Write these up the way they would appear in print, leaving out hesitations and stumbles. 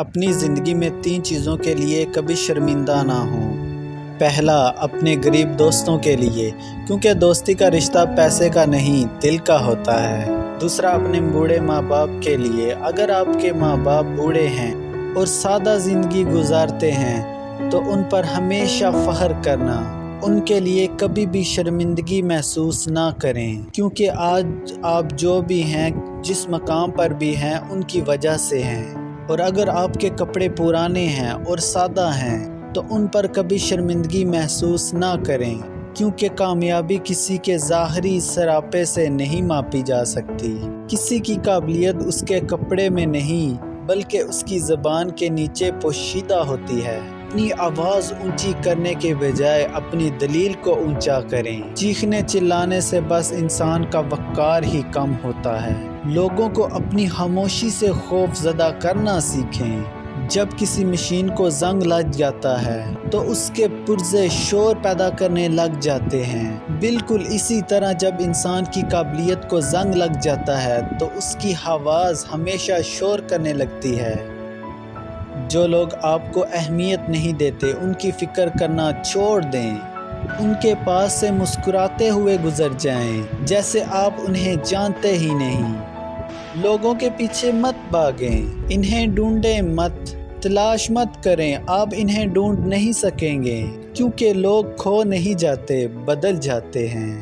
اپنی زندگی میں 3 چیزوں کے لیے کبھی شرمندہ نہ ہوں۔ پہلا، اپنے غریب دوستوں کے لیے، کیونکہ دوستی کا رشتہ پیسے کا نہیں دل کا ہوتا ہے۔ دوسرا، اپنے بوڑھے ماں باپ کے لیے، اگر آپ کے ماں باپ بوڑھے ہیں اور سادہ زندگی گزارتے ہیں تو ان پر ہمیشہ فخر کرنا، ان کے لیے کبھی بھی شرمندگی محسوس نہ کریں، کیونکہ آج آپ جو بھی ہیں، جس مقام پر بھی ہیں، ان کی وجہ سے ہیں۔ اور اگر آپ کے کپڑے پرانے ہیں اور سادہ ہیں تو ان پر کبھی شرمندگی محسوس نہ کریں، کیونکہ کامیابی کسی کے ظاہری سراپے سے نہیں ماپی جا سکتی۔ کسی کی قابلیت اس کے کپڑے میں نہیں بلکہ اس کی زبان کے نیچے پوشیدہ ہوتی ہے۔ اپنی آواز اونچی کرنے کے بجائے اپنی دلیل کو اونچا کریں۔ چیخنے چلانے سے بس انسان کا وقار ہی کم ہوتا ہے۔ لوگوں کو اپنی خاموشی سے خوف زدہ کرنا سیکھیں۔ جب کسی مشین کو زنگ لگ جاتا ہے تو اس کے پرزے شور پیدا کرنے لگ جاتے ہیں۔ بالکل اسی طرح جب انسان کی قابلیت کو زنگ لگ جاتا ہے تو اس کی آواز ہمیشہ شور کرنے لگتی ہے۔ جو لوگ آپ کو اہمیت نہیں دیتے ان کی فکر کرنا چھوڑ دیں۔ ان کے پاس سے مسکراتے ہوئے گزر جائیں جیسے آپ انہیں جانتے ہی نہیں۔ لوگوں کے پیچھے مت بھاگیں، انہیں ڈھونڈیں مت، تلاش مت کریں، آپ انہیں ڈھونڈ نہیں سکیں گے، کیونکہ لوگ کھو نہیں جاتے، بدل جاتے ہیں۔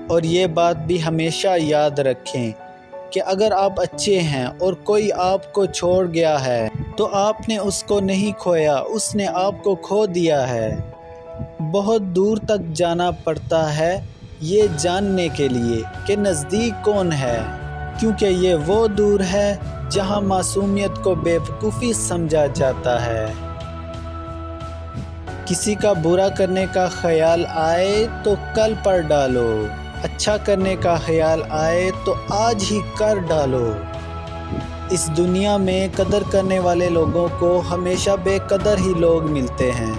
اور یہ بات بھی ہمیشہ یاد رکھیں کہ اگر آپ اچھے ہیں اور کوئی آپ کو چھوڑ گیا ہے تو آپ نے اس کو نہیں کھویا، اس نے آپ کو کھو دیا ہے۔ بہت دور تک جانا پڑتا ہے یہ جاننے کے لیے کہ نزدیک کون ہے، کیونکہ یہ وہ دور ہے جہاں معصومیت کو بے وقوفی سمجھا جاتا ہے۔ کسی کا برا کرنے کا خیال آئے تو کل پر ڈالو، اچھا کرنے کا خیال آئے تو آج ہی کر ڈالو۔ اس دنیا میں قدر کرنے والے لوگوں کو ہمیشہ بے قدر ہی لوگ ملتے ہیں۔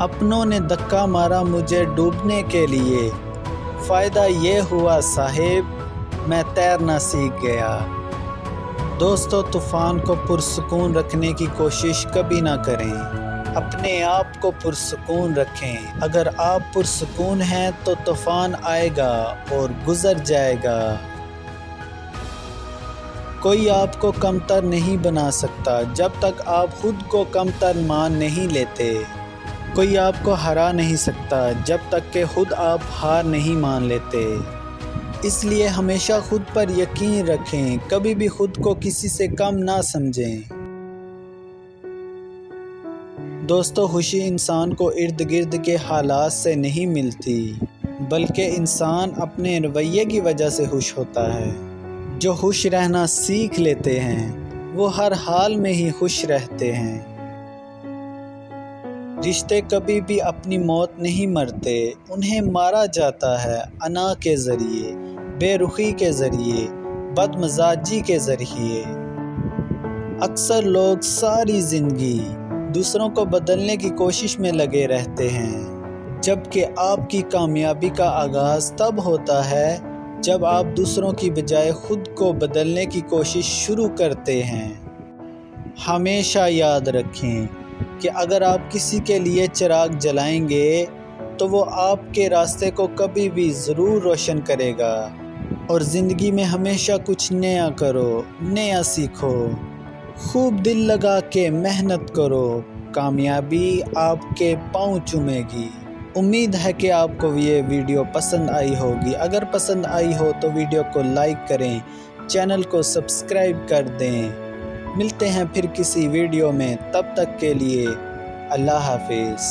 اپنوں نے دھکا مارا مجھے ڈوبنے کے لیے، فائدہ یہ ہوا صاحب میں تیرنا سیکھ گیا۔ دوستو، طوفان کو پرسکون رکھنے کی کوشش کبھی نہ کریں، اپنے آپ کو پرسکون رکھیں۔ اگر آپ پرسکون ہیں تو طوفان آئے گا اور گزر جائے گا۔ کوئی آپ کو کمتر نہیں بنا سکتا جب تک آپ خود کو کمتر مان نہیں لیتے۔ کوئی آپ کو ہرا نہیں سکتا جب تک کہ خود آپ ہار نہیں مان لیتے۔ اس لیے ہمیشہ خود پر یقین رکھیں، کبھی بھی خود کو کسی سے کم نہ سمجھیں۔ دوستو، خوشی انسان کو ارد گرد کے حالات سے نہیں ملتی، بلکہ انسان اپنے رویے کی وجہ سے خوش ہوتا ہے۔ جو خوش رہنا سیکھ لیتے ہیں وہ ہر حال میں ہی خوش رہتے ہیں۔ رشتے کبھی بھی اپنی موت نہیں مرتے، انہیں مارا جاتا ہے انا کے ذریعے، بے رخی کے ذریعے، بد مزاجی کے ذریعے۔ اکثر لوگ ساری زندگی دوسروں کو بدلنے کی کوشش میں لگے رہتے ہیں، جبکہ آپ کی کامیابی کا آغاز تب ہوتا ہے جب آپ دوسروں کی بجائے خود کو بدلنے کی کوشش شروع کرتے ہیں۔ ہمیشہ یاد رکھیں کہ اگر آپ کسی کے لیے چراغ جلائیں گے تو وہ آپ کے راستے کو کبھی بھی ضرور روشن کرے گا۔ اور زندگی میں ہمیشہ کچھ نیا کرو، نیا سیکھو، خوب دل لگا کے محنت کرو، کامیابی آپ کے پاؤں چومے گی۔ امید ہے کہ آپ کو یہ ویڈیو پسند آئی ہوگی۔ اگر پسند آئی ہو تو ویڈیو کو لائک کریں، چینل کو سبسکرائب کر دیں۔ ملتے ہیں پھر کسی ویڈیو میں، تب تک کے لیے اللہ حافظ۔